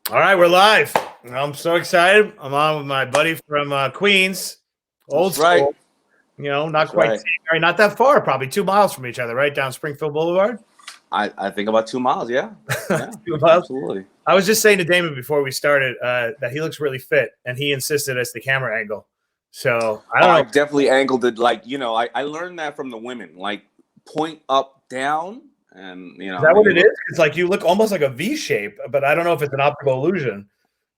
All right, we're live. I'm so excited. I'm on with my buddy from Queens, old That's right. school. Not That's quite right. same area, not that far, probably 2 miles from each other, right down Springfield Boulevard. I think about 2 miles. Yeah. Yeah. 2 miles. Absolutely. I was just saying to Damon before we started that he looks really fit, and he insisted it's the camera angle. So I Oh, don't I know. definitely angled it I learned that from the women. Like point up, down, and Is that what you it is? look. It's like you look almost like a V shape, but I don't know if it's an optical illusion.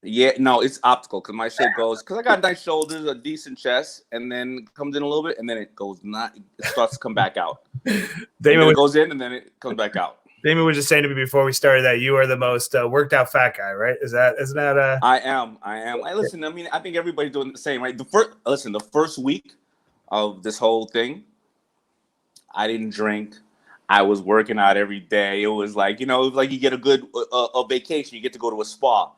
Yeah, no, it's optical because my shape goes because I got nice shoulders, a decent chest, and then comes in a little bit, and then it goes not. It starts to come back out, and Damon then it was goes in, and then it comes back out. Damon was just saying to me before we started that you are the most worked out fat guy, right? Isn't that I am. I am. I listen. I mean, I think everybody's doing the same, right? The first week of this whole thing, I didn't drink. I was working out every day. It was like, it was like you get a good a vacation. You get to go to a spa.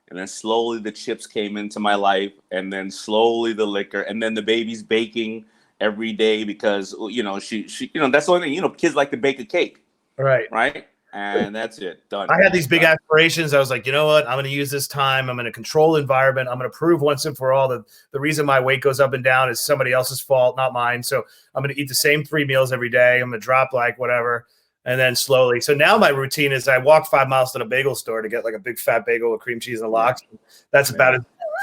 And then slowly the chips came into my life, and then slowly the liquor, and then the baby's baking every day because she that's the only thing, kids like to bake a cake, right? right? And that's it. Done. I had these big Done. aspirations. I was like, you know what? I'm going to use this time. I'm going to control the environment. I'm going to prove once and for all that the reason my weight goes up and down is somebody else's fault, not mine. So I'm going to eat the same 3 meals every day. I'm going to drop like whatever. And then slowly. So now my routine is I walk 5 miles to the bagel store to get like a big fat bagel with cream cheese and lox. Yeah. That's about Yeah.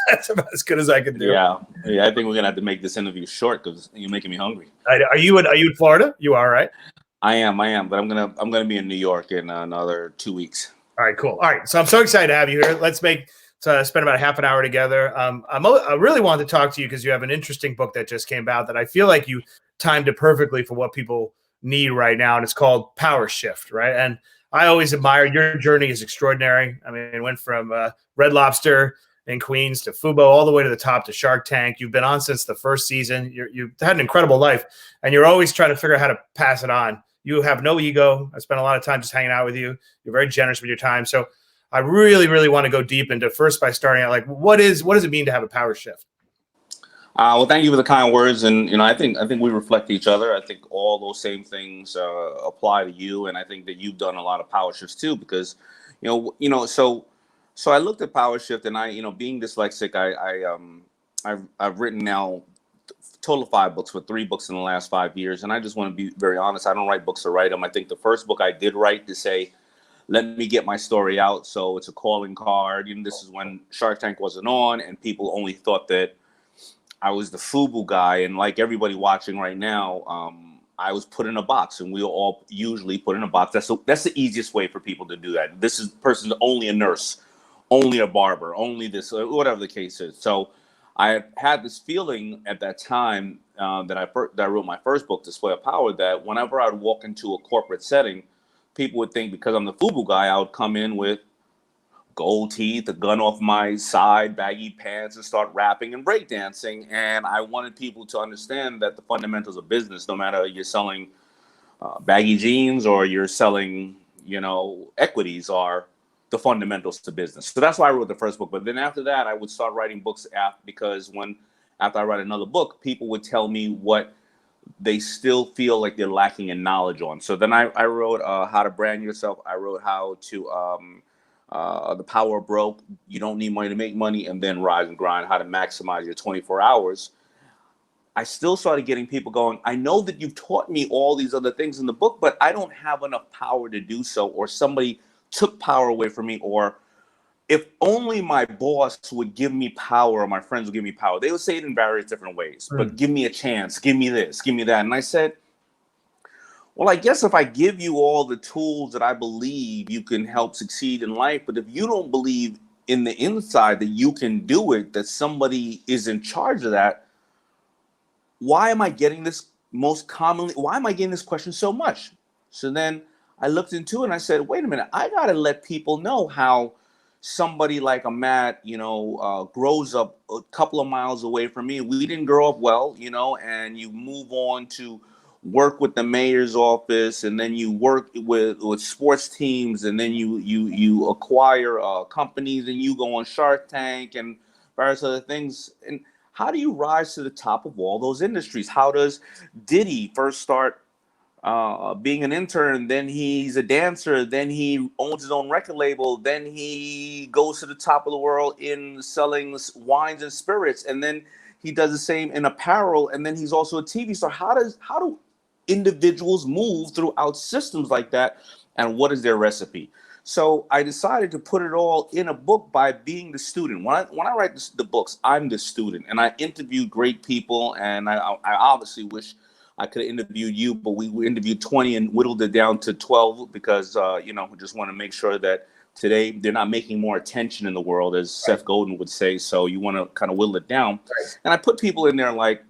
that's about as good as I can do. Yeah. Yeah. I think we're gonna have to make this interview short because you're making me hungry. Are you in Florida? You are, right? I am, but I'm gonna be in New York in another 2 weeks. All right, cool. All right, so I'm so excited to have you here. Let's spend about half an hour together. I really wanted to talk to you because you have an interesting book that just came out that I feel like you timed it perfectly for what people need right now, and it's called Powershift, right? And I always admire your journey is extraordinary. I mean, it went from Red Lobster in Queens to Fubo all the way to the top to Shark Tank. You've been on since the first season. You've had an incredible life, and you're always trying to figure out how to pass it on. You have no ego. I spent a lot of time just hanging out with you. You're very generous with your time. So I really, really want to go deep into first by starting out like what does it mean to have a power shift? Well, thank you for the kind words, and I think we reflect each other. I think all those same things apply to you, and I think that you've done a lot of power shifts too. Because, so I looked at power shift, and being dyslexic, I've written now total of 5 books, for 3 books in the last 5 years, and I just want to be very honest. I don't write books to write them. I think the first book I did write to say, let me get my story out. So it's a calling card. This is when Shark Tank wasn't on, and people only thought that I was the FUBU guy, and like everybody watching right now, I was put in a box, and we were all usually put in a box. That's the easiest way for people to do that. This is person's only a nurse, only a barber, only this, whatever the case is. So I had this feeling at that time that I wrote my first book, Display of Power, that whenever I would walk into a corporate setting, people would think because I'm the FUBU guy, I would come in with gold teeth, a gun off my side, baggy pants, and start rapping and breakdancing. And I wanted people to understand that the fundamentals of business, no matter you're selling baggy jeans or you're selling, equities, are the fundamentals to business. So that's why I wrote the first book. But then after that, I would start writing books because after I write another book, people would tell me what they still feel like they're lacking in knowledge on. So then I wrote How to Brand Yourself. I wrote how to The Power of Broke. You don't need money to make money, and then Rise and Grind, how to maximize your 24 hours. I still started getting people going, I know that you've taught me all these other things in the book, but I don't have enough power to do so, or somebody took power away from me, or if only my boss would give me power or my friends would give me power. They would say it in various different ways, but give me a chance, give me this, give me that. And I said, well, I guess if I give you all the tools that I believe you can help succeed in life, but if you don't believe in the inside that you can do it, that somebody is in charge of that, why am I getting this why am I getting this question so much? So then I looked into it and I said, wait a minute, I got to let people know how somebody like a Matt, grows up a couple of miles away from me. We didn't grow up well, and you move on to work with the mayor's office, and then you work with sports teams, and then you acquire companies, and you go on Shark Tank and various other things. And how do you rise to the top of all those industries? How does Diddy first start being an intern, then he's a dancer, then he owns his own record label, then he goes to the top of the world in selling wines and spirits, and then he does the same in apparel, and then he's also a TV star. How do individuals move throughout systems like that, and what is their recipe? So I decided to put it all in a book by being the student. When I write the books, I'm the student, and I interview great people, and I obviously wish I could have interviewed you, but we interviewed 20 and whittled it down to 12 because, we just want to make sure that today they're not making more attention in the world, as Seth Godin would say. So you want to kind of whittle it down. Right. And I put people in there like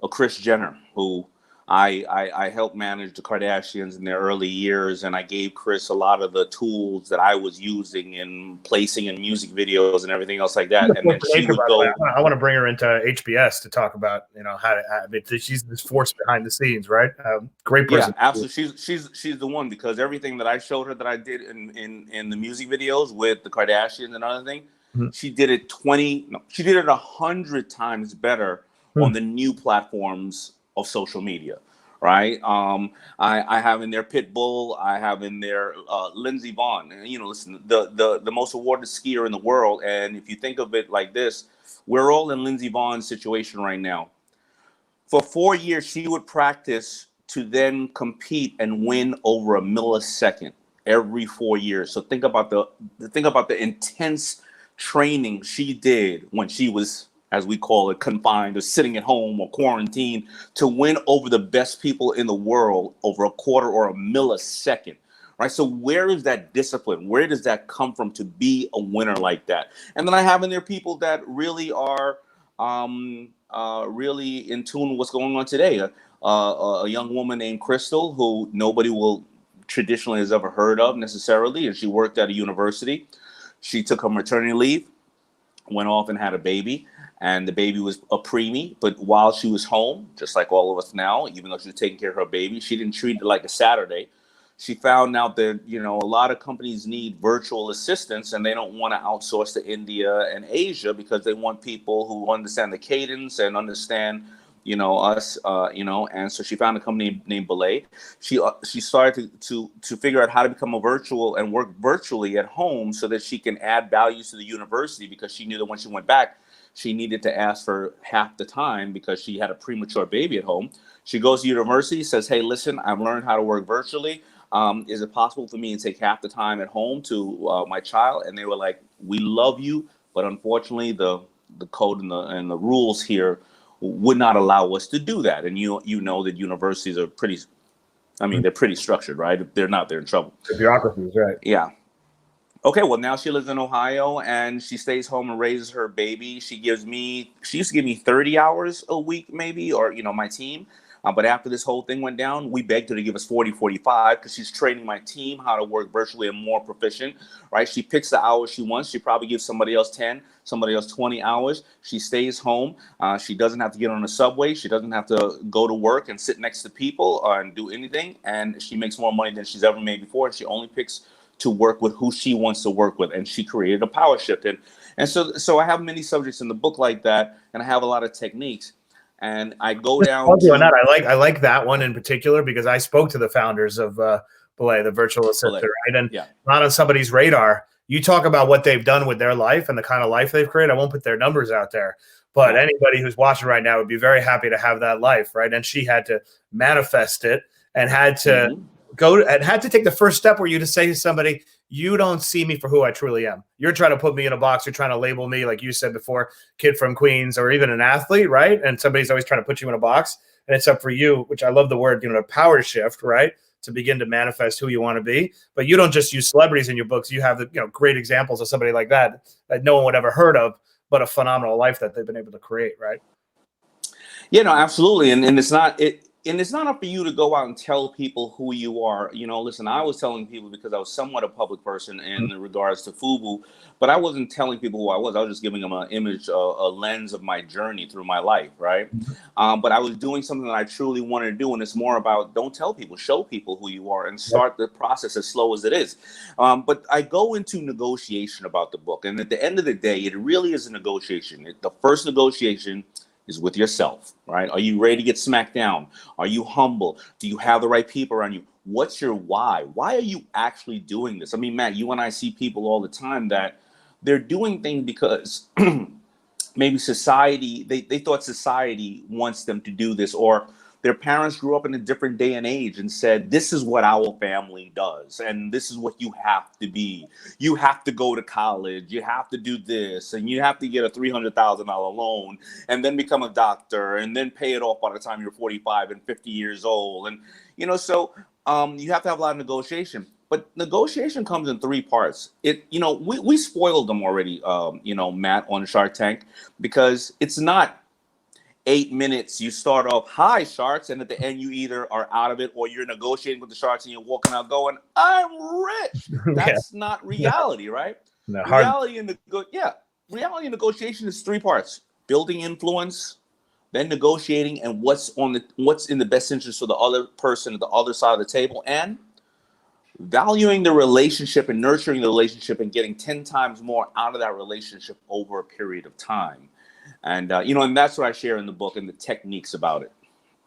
a Kris Jenner, who I helped manage the Kardashians in their early years, and I gave Kris a lot of the tools that I was using in placing in music videos and everything else like that. And then she would go. I want to bring her into HBS to talk about she's this force behind the scenes, right? Great person. Yeah, absolutely. She's the one, because everything that I showed her that I did in the music videos with the Kardashians and other thing, she did it 100 times better on the new platforms of social media, right? I have in there Pitbull, I have in there Lindsey Vonn. And, listen, the most awarded skier in the world. And if you think of it like this, we're all in Lindsey Vonn's situation right now. For 4 years, she would practice to then compete and win over a millisecond every 4 years. So think about the intense training she did when she was, as we call it, confined or sitting at home or quarantined, to win over the best people in the world over a quarter or a millisecond, right? So where is that discipline? Where does that come from to be a winner like that? And then I have in there people that really are really in tune with what's going on today. A young woman named Crystal, who nobody will traditionally has ever heard of necessarily, and she worked at a university. She took her maternity leave, went off and had a baby. And the baby was a preemie, but while she was home, just like all of us now, even though she was taking care of her baby, she didn't treat it like a Saturday. She found out that, a lot of companies need virtual assistants, and they don't want to outsource to India and Asia because they want people who understand the cadence and understand, us, and so she found a company named Belay. She started to figure out how to become a virtual and work virtually at home so that she can add values to the university, because she knew that when she went back, she needed to ask for half the time because she had a premature baby at home. She goes to university, says, hey, listen, I've learned how to work virtually. Is it possible for me to take half the time at home to my child? And they were like, we love you, but unfortunately the code and the rules here would not allow us to do that. And you know that universities are they're pretty structured, right? If they're not, they're in trouble. The bureaucracies, right? Yeah. Okay, well, now she lives in Ohio, and she stays home and raises her baby. She used to give me 30 hours a week, maybe, or, my team. But after this whole thing went down, we begged her to give us 40, 45, because she's training my team how to work virtually and more proficient, right? She picks the hours she wants. She probably gives somebody else 10, somebody else 20 hours. She stays home. She doesn't have to get on the subway. She doesn't have to go to work and sit next to people and do anything. And she makes more money than she's ever made before. And she only picks to work with who she wants to work with, and she created a Powershift. And so I have many subjects in the book like that, and I have a lot of techniques. And I go down to that. I like that one in particular because I spoke to the founders of Belay, the virtual assistant, right? And not on somebody's radar. You talk about what they've done with their life and the kind of life they've created. I won't put their numbers out there, but anybody who's watching right now would be very happy to have that life, right? And she had to manifest it and had to had to take the first step where you just say to somebody, you don't see me for who I truly am. You're trying to put me in a box. You're trying to label me, like you said before, kid from Queens or even an athlete, right? And somebody's always trying to put you in a box. And it's up for you, which I love the word, power shift, right? To begin to manifest who you want to be. But you don't just use celebrities in your books. You have the great examples of somebody like that no one would ever heard of, but a phenomenal life that they've been able to create, right? Yeah, no, absolutely. And it's not up for you to go out and tell people who you are. Listen, I was telling people because I was somewhat a public person in regards to FUBU, but I wasn't telling people who I was. I was just giving them an image, a lens of my journey through my life, right? But I was doing something that I truly wanted to do, and it's more about don't tell people, show people who you are, and start the process as slow as it is. But I go into negotiation about the book, and at the end of the day, it really is a negotiation. The first negotiation is with yourself, right? Are you ready to get smacked down? Are you humble? Do you have the right people around you? What's your why? Why are you actually doing this? I mean, Matt, you and I see people all the time that they're doing things because maybe society, they thought society wants them to do this, or their parents grew up in a different day and age and said, this is what our family does, and this is what you have to be. You have to go to college, you have to do this, and you have to get a $300,000 loan, and then become a doctor, and then pay it off by the time you're 45 and 50 years old. And, so you have to have a lot of negotiation. But negotiation comes in three parts. We spoiled them already, Matt, on Shark Tank, because it's not 8 minutes. You start off, hi, sharks, and at the end you either are out of it or you're negotiating with the sharks and you're walking out going, I'm rich. That's not reality, right? No, reality in negotiation is three parts: building influence, then negotiating, and what's in the best interest of the other person at the other side of the table, and valuing the relationship and nurturing the relationship and getting 10 times more out of that relationship over a period of time. And, and that's what I share in the book and the techniques about it.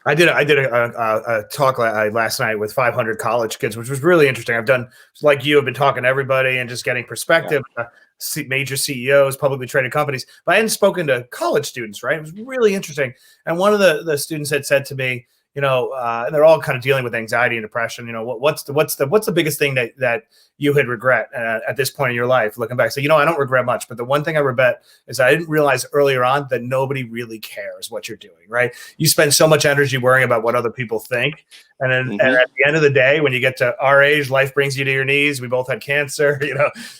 I did a talk last night with 500 college kids, which was really interesting. I've been talking to everybody and just getting perspective, major CEOs, publicly traded companies, but I hadn't spoken to college students, right? It was really interesting. And one of the students had said to me, and they're all kind of dealing with anxiety and depression. What's the biggest thing that you had regret at this point in your life, looking back? So, I don't regret much, but the one thing I regret is I didn't realize earlier on that nobody really cares what you're doing, right? You spend so much energy worrying about what other people think. And then and at the end of the day, when you get to our age, life brings you to your knees. We both had cancer,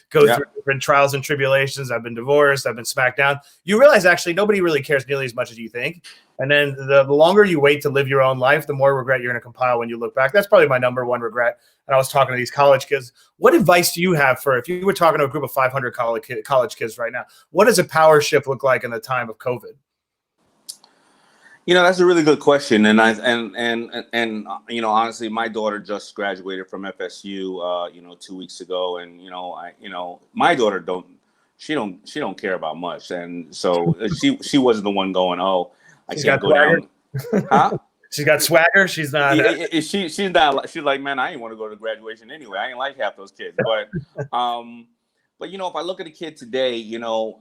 go through different trials and tribulations. I've been divorced. I've been smacked down. You realize actually nobody really cares nearly as much as you think. And then the longer you wait to live your own life, the more regret you're going to compile when you look back. That's probably my number one regret. And I was talking to these college kids. What advice do you have for, if you were talking to a group of 500 college kids right now, what does a power shift look like in the time of COVID? That's a really good question. And honestly, my daughter just graduated from FSU, 2 weeks ago. And, my daughter don't care about much. And so she wasn't the one going, oh, I can't go down. Huh? She's got swagger. She's not. She's not. She's like, man, I ain't want to go to graduation anyway. I ain't like half those kids. But, if I look at a kid today,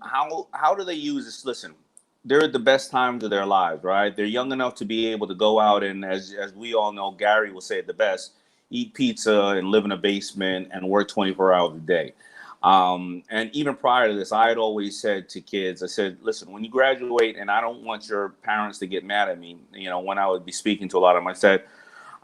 how do they use this? Listen, they're at the best times of their lives, right? They're young enough to be able to go out and, as we all know, Gary will say it the best: eat pizza and live in a basement and work 24 hours a day. And even prior to this, I had always said to kids, I said, listen, when you graduate, and I don't want your parents to get mad at me, when I would be speaking to a lot of them, I said,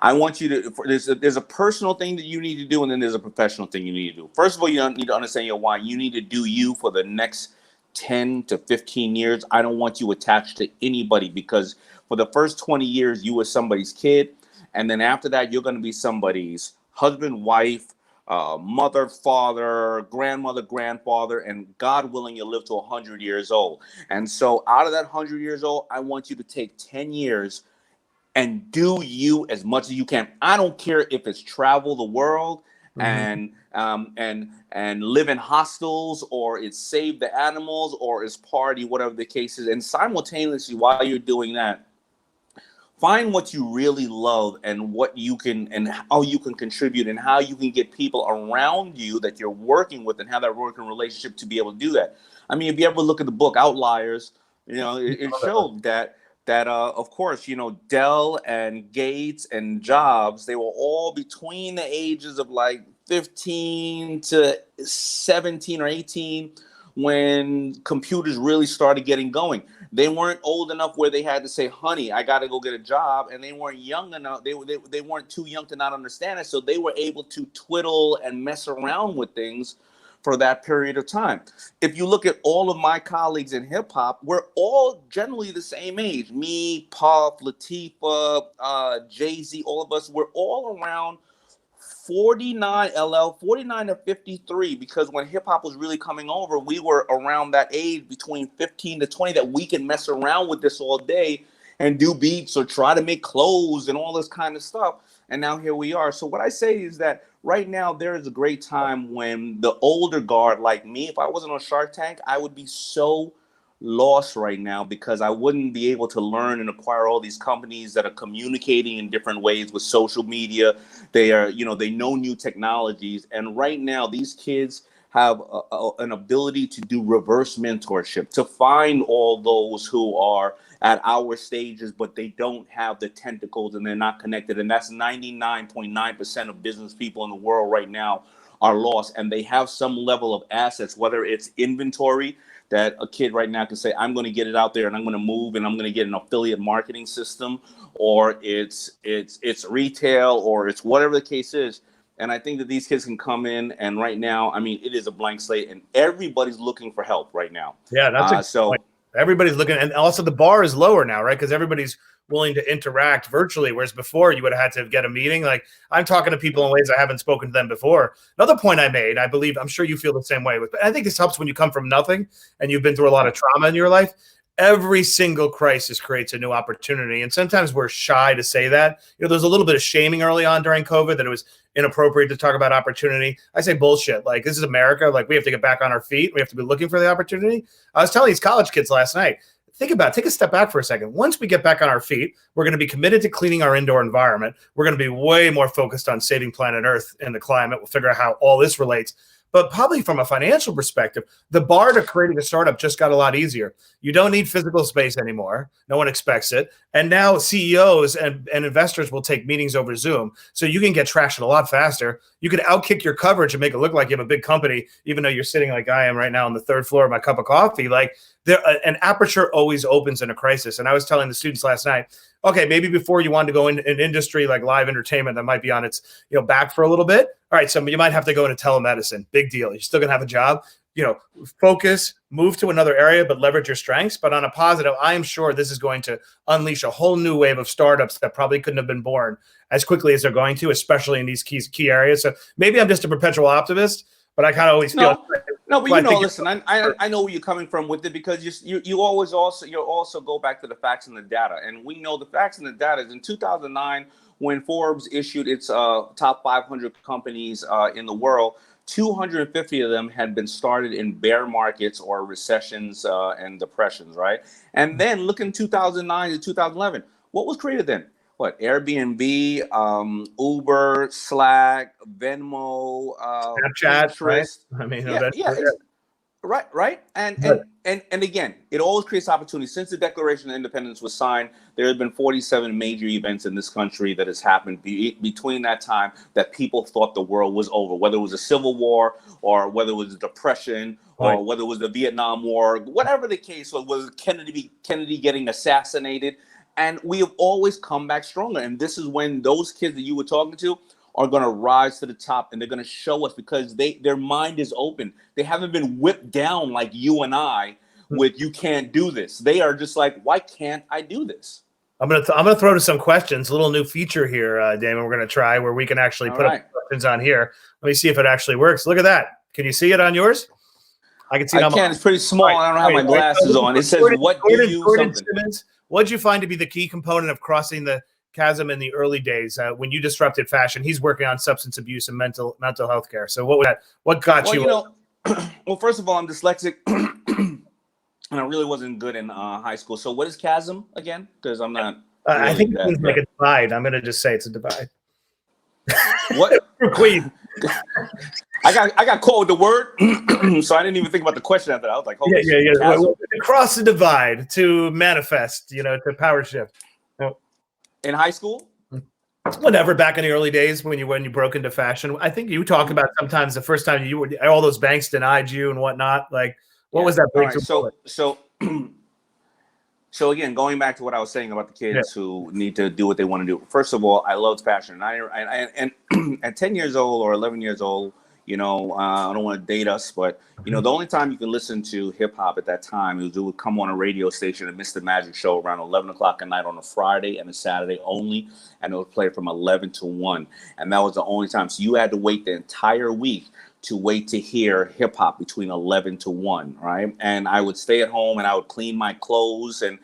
I want you to, there's a personal thing that you need to do, and then there's a professional thing you need to do. First of all, you need to understand your why. You need to do you for the next 10 to 15 years. I don't want you attached to anybody, because for the first 20 years, you were somebody's kid. And then after that, you're going to be somebody's husband, wife, mother, father, grandmother, grandfather, and God willing, you'll live to 100 years old. And so out of that 100 years old, I want you to take 10 years and do you as much as you can. I don't care if it's travel the world and live in hostels, or it's save the animals, or it's party, whatever the case is. And simultaneously, while you're doing that, find what you really love and what you can, and how you can contribute, and how you can get people around you that you're working with and have that working relationship to be able to do that. I mean, if you ever look at the book Outliers, it showed that of course, Dell and Gates and Jobs, they were all between the ages of like 15 to 17 or 18 when computers really started getting going. They weren't old enough where they had to say, honey, I got to go get a job. And they weren't young enough. They weren't too young to not understand it. So they were able to twiddle and mess around with things for that period of time. If you look at all of my colleagues in hip hop, we're all generally the same age. Me, Puff, Latifah, Jay-Z, all of us, we're all around 49 to 53, because when hip hop was really coming over, we were around that age between 15 to 20 that we can mess around with this all day and do beats or try to make clothes and all this kind of stuff. And now here we are. So what I say is that right now there is a great time when the older guard like me, if I wasn't on Shark Tank, I would be so lost right now because I wouldn't be able to learn and acquire all these companies that are communicating in different ways with social media. They are, they know new technologies. And right now, these kids have an ability to do reverse mentorship, to find all those who are at our stages, but they don't have the tentacles and they're not connected. And that's 99.9% of business people in the world right now are lost. And they have some level of assets, whether it's inventory that a kid right now can say, I'm going to get it out there and I'm going to move and I'm going to get an affiliate marketing system, or it's retail, or it's whatever the case is. And I think that these kids can come in, and right now, I mean, it is a blank slate, and everybody's looking for help right now. Yeah, that's point. Everybody's looking, and also the bar is lower now, right? Because everybody's willing to interact virtually, whereas before you would have had to get a meeting. Like, I'm talking to people in ways I haven't spoken to them before. Another point I made, I'm sure you feel the same way. But I think this helps when you come from nothing and you've been through a lot of trauma in your life. Every single crisis creates a new opportunity. And sometimes we're shy to say that. There's a little bit of shaming early on during COVID that it was inappropriate to talk about opportunity. I say bullshit. Like, this is America. Like, we have to get back on our feet. We have to be looking for the opportunity. I was telling these college kids last night, think about it. Take a step back for a second. Once we get back on our feet, we're going to be committed to cleaning our indoor environment. We're going to be way more focused on saving planet Earth and the climate. We'll figure out how all this relates. But probably from a financial perspective, the bar to creating a startup just got a lot easier. You don't need physical space anymore. No one expects it. And now CEOs and investors will take meetings over Zoom. So you can get traction a lot faster. You can outkick your coverage and make it look like you have a big company, even though you're sitting like I am right now on the third floor of my cup of coffee. Like, an aperture always opens in a crisis. And I was telling the students last night, okay, maybe before you wanted to go in an industry like live entertainment that might be on its back for a little bit. All right, so you might have to go into telemedicine. Big deal. You're still going to have a job. Focus, move to another area, but leverage your strengths. But on a positive, I am sure this is going to unleash a whole new wave of startups that probably couldn't have been born as quickly as they're going to, especially in these key areas. So maybe I'm just a perpetual optimist, but I kind of always feel. No, but listen, I know where you're coming from with it, because you also go back to the facts and the data. And we know the facts and the data is in 2009, when Forbes issued its top 500 companies in the world, 250 of them had been started in bear markets or recessions and depressions, right? And then look in 2009 to 2011, what was created then? What? Airbnb, Uber, Slack, Venmo, Snapchat, Pinterest. Right? I mean, Right. And again, it always creates opportunity. Since the Declaration of Independence was signed, there have been 47 major events in this country that has happened between that time that people thought the world was over, whether it was a civil war or whether it was a depression or whether it was the Vietnam War, whatever the case was Kennedy getting assassinated. And we have always come back stronger. And this is when those kids that you were talking to are going to rise to the top, and they're going to show us, because their mind is open. They haven't been whipped down like you and I with, you can't do this. They are just like, why can't I do this? I'm gonna throw to some questions. A little new feature here, Damon. We're gonna try where we can actually put up questions on here. Let me see if it actually works. Look at that. Can you see it on yours? I can see it. It's pretty small. Right. I don't have my glasses on. It says, Gordon Simmons, what did you find to be the key component of crossing the chasm in the early days when you disrupted fashion? He's working on substance abuse and mental health care. So what got you? Well, first of all, I'm dyslexic, and I really wasn't good in high school. So what is chasm again? Because I'm not. Really I think it's like a divide. I'm going to just say it's a divide. What? Queen. I got caught with the word, so I didn't even think about the question after that. I was like, yeah. Well, cross the divide to manifest, to Powershift. In high school? Whatever, back in the early days when you broke into fashion. I think you talk about sometimes the first time you were, all those banks denied you and whatnot. Like, what was that breakthrough? Right, so again, going back to what I was saying about the kids who need to do what they want to do. First of all, I loved fashion. And at 10 years old or 11 years old, I don't want to date us, but the only time you can listen to hip hop at that time it would come on a radio station and Mr. Magic show around 11 o'clock at night on a Friday and a Saturday only, and it would play from 11 to 1, and that was the only time. So you had to wait the entire week to wait to hear hip hop between 11 to 1, right? And I would stay at home and I would clean my clothes and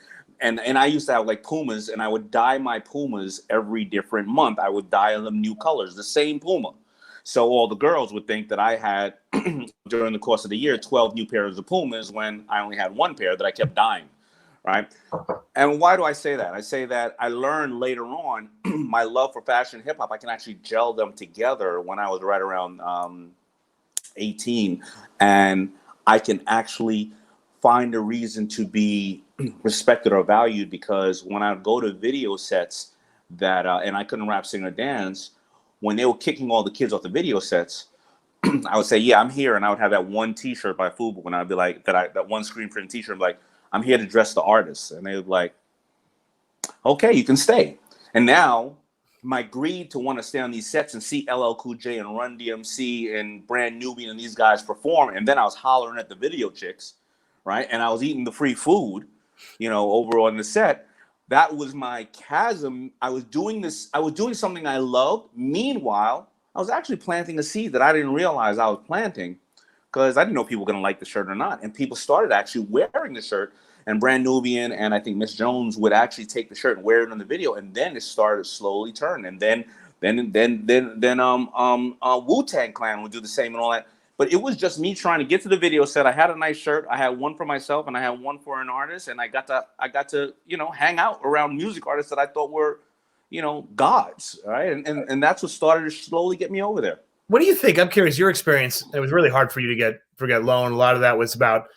I used to have like Pumas, and I would dye my Pumas every different month. I would dye them new colors, the same Puma. So all the girls would think that I had, during the course of the year, 12 new pairs of Pumas when I only had one pair that I kept dying, right? And why do I say that? I say that I learned later on my love for fashion and hip hop. I can actually gel them together when I was right around 18. And I can actually find a reason to be respected or valued, because when I would go to video sets that, and I couldn't rap, sing, or dance, when they were kicking all the kids off the video sets, I would say, yeah, I'm here. And I would have that one t-shirt by Fubu, and I'd be like, that one screen print t-shirt, I'm like, I'm here to dress the artists. And they would be like, okay, you can stay. And now my greed to want to stay on these sets and see LL Cool J and Run DMC and Brand Nubian and these guys perform. And then I was hollering at the video chicks, right? And I was eating the free food, over on the set. That was my chasm. I was doing something I loved. Meanwhile, I was actually planting a seed that I didn't realize I was planting, because I didn't know people were going to like the shirt or not. And people started actually wearing the shirt. And Brand Nubian and I think Miss Jones would actually take the shirt and wear it on the video. And then it started slowly turning. And then Wu-Tang Clan would do the same and all that. But it was just me trying to get to the video set. I had a nice shirt. I had one for myself and I had one for an artist. And I got to hang out around music artists that I thought were, gods. Right. And that's what started to slowly get me over there. What do you think? I'm curious, your experience. It was really hard for you to forget loan. A lot of that was about,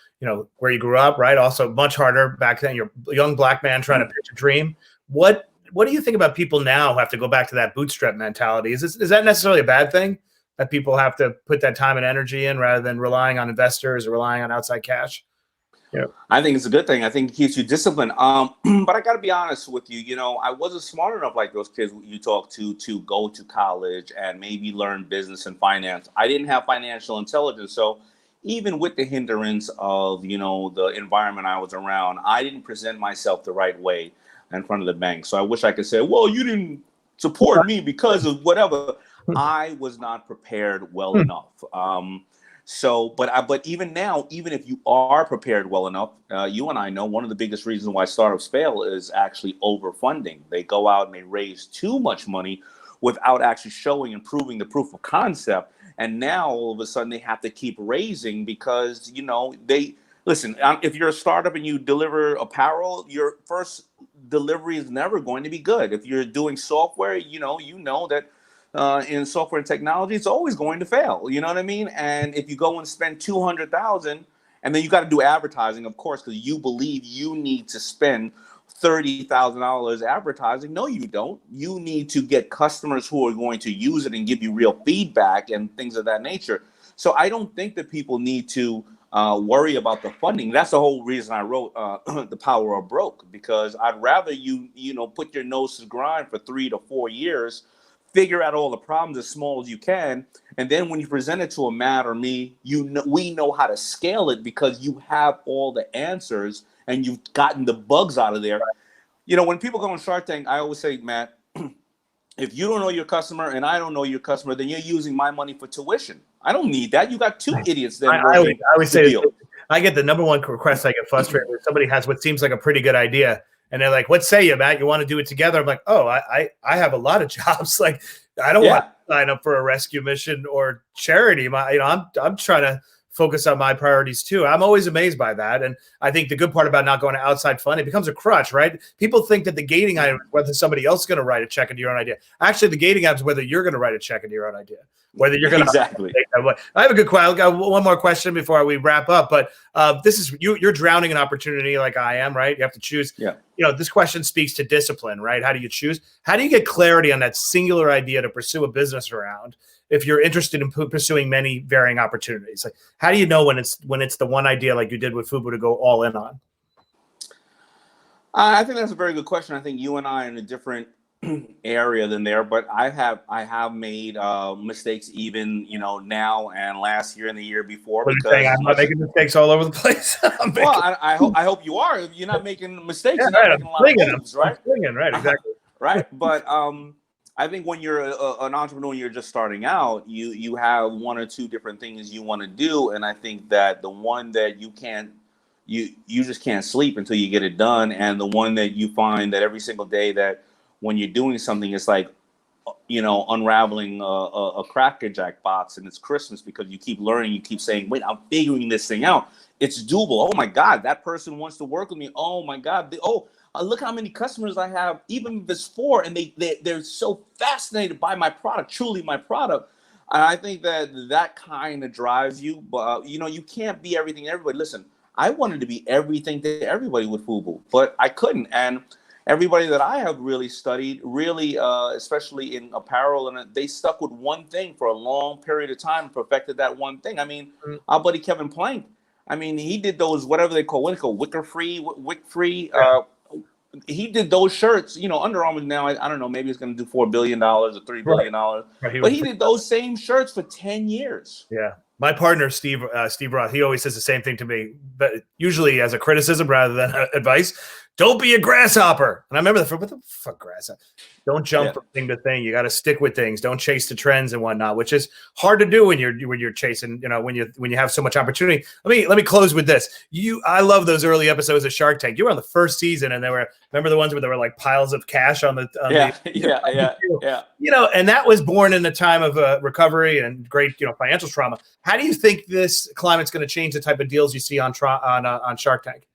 where you grew up, right? Also much harder back then. You're a young black man trying to pitch a dream. What do you think about people now who have to go back to that bootstrap mentality? Is that necessarily a bad thing, that people have to put that time and energy in rather than relying on investors or relying on outside cash? Yeah, I think it's a good thing. I think it keeps you disciplined. But I got to be honest with you. I wasn't smart enough like those kids you talk to go to college and maybe learn business and finance. I didn't have financial intelligence. So even with the hindrance of, the environment I was around, I didn't present myself the right way in front of the bank. So I wish I could say, well, you didn't support me because of whatever. I was not prepared well enough. But even now, even if you are prepared well enough, you and I know one of the biggest reasons why startups fail is actually overfunding. They go out and they raise too much money without actually showing and proving the proof of concept. And now all of a sudden they have to keep raising because, listen, if you're a startup and you deliver apparel, your first delivery is never going to be good. If you're doing software, you know that in software and technology, it's always going to fail. You know what I mean? And if you go and spend $200,000 and then you got to do advertising, of course, because you believe you need to spend $30,000 advertising. No, you don't. You need to get customers who are going to use it and give you real feedback and things of that nature. So I don't think that people need to worry about the funding. That's the whole reason I wrote The Power of Broke, because I'd rather you put your nose to the grind for 3 to 4 years, figure out all the problems as small as you can, and then when you present it to a Matt or me, we know how to scale it because you have all the answers and you've gotten the bugs out of there. When people go on Shark Tank, I always say, Matt, if you don't know your customer and I don't know your customer, then you're using my money for tuition. I don't need that. You got two idiots there. I always say this, I get the number one request. I get frustrated when somebody has what seems like a pretty good idea. And they're like, what say you, Matt? You want to do it together? I'm like, oh, I have a lot of jobs. Like, I don't want to sign up for a rescue mission or charity. I'm trying to focus on my priorities too. I'm always amazed by that. And I think the good part about not going to outside fund, it becomes a crutch, right? People think that the gating item is whether somebody else is going to write a check into your own idea. Actually, the gating item is whether you're going to write a check into your own idea. Whether you're going to exactly. I have a good question. I've got one more question before we wrap up. But this is you're drowning in opportunity like I am, right? You have to choose. Yeah. This question speaks to discipline, right? How do you choose? How do you get clarity on that singular idea to pursue a business around if you're interested in pursuing many varying opportunities? Like, how do you know when it's the one idea like you did with Fubu to go all in on? I think that's a very good question. I think you and I are in a different area than there, but I have made mistakes even now and last year and the year before. Because I'm not making mistakes all over the place. Well, I hope you are. You're not making mistakes. You're not making a lot of moves, right? Right, exactly. Right, but I think when you're an entrepreneur, you're just starting out. You have one or two different things you want to do, and I think that the one that you just can't sleep until you get it done, and the one that you find that every single day that when you're doing something, it's like unraveling a Cracker Jack box and it's Christmas because you keep learning, you keep saying, wait, I'm figuring this thing out. It's doable. Oh my God, that person wants to work with me. Oh my God. Look how many customers I have, even if it's 4, and they're so fascinated by my product, truly my product. And I think that kind of drives you, but you can't be everything to everybody. Listen, I wanted to be everything to everybody with FUBU, but I couldn't. And everybody that I have really studied, really, especially in apparel, and they stuck with one thing for a long period of time, and perfected that one thing. I mean, our buddy Kevin Plank, I mean, he did those, whatever they call, wick free. He did those shirts, Under Armour now, I don't know, maybe it's going to do $4 billion or $3 billion. Right. But he did those same shirts for 10 years. Yeah. My partner, Steve Roth, he always says the same thing to me, but usually as a criticism rather than advice. Don't be a grasshopper. And I remember what the fuck grasshopper? Don't jump from thing to thing. You got to stick with things. Don't chase the trends and whatnot, which is hard to do when you're chasing, when you have so much opportunity. Let me close with this. I love those early episodes of Shark Tank. You were on the first season, and remember the ones where there were like piles of cash on the and that was born in a time of recovery and great financial trauma. How do you think this climate's going to change the type of deals you see on Shark Tank?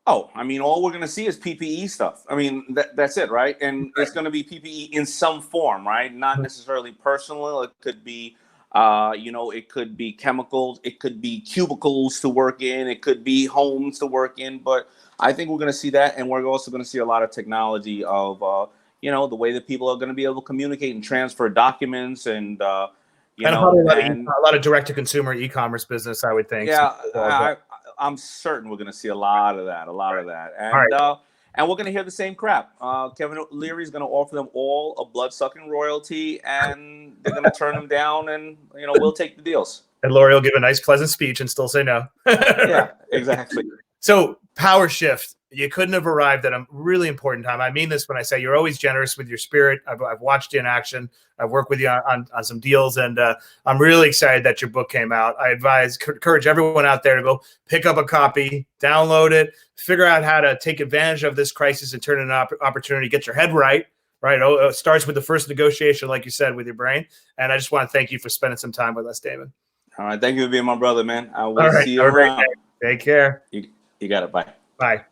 Oh, I mean, all we're going to see is PPE stuff. I mean, that's it, right? And it's going to be PPE in some form, right? Not necessarily personal. It could be, it could be chemicals. It could be cubicles to work in. It could be homes to work in. But I think we're going to see that. And we're also going to see a lot of technology of, the way that people are going to be able to communicate and transfer documents and, a lot of direct-to-consumer e-commerce business, I would think. Yeah, I'm certain we're going to see a lot of that, and we're going to hear the same crap. Kevin Leary is going to offer them all a blood-sucking royalty, and they're going to turn them down, and we'll take the deals. And Lori will give a nice, pleasant speech and still say no. Yeah, exactly. So, Powershift, you couldn't have arrived at a really important time. I mean this when I say you're always generous with your spirit. I've watched you in action. I've worked with you on some deals, and I'm really excited that your book came out. I encourage everyone out there to go pick up a copy, download it, figure out how to take advantage of this crisis and turn it into an opportunity, get your head right. Right. It starts with the first negotiation, like you said, with your brain. And I just want to thank you for spending some time with us, Daymond. All right. Thank you for being my brother, man. I will see you around. Take care. You got it. Bye. Bye.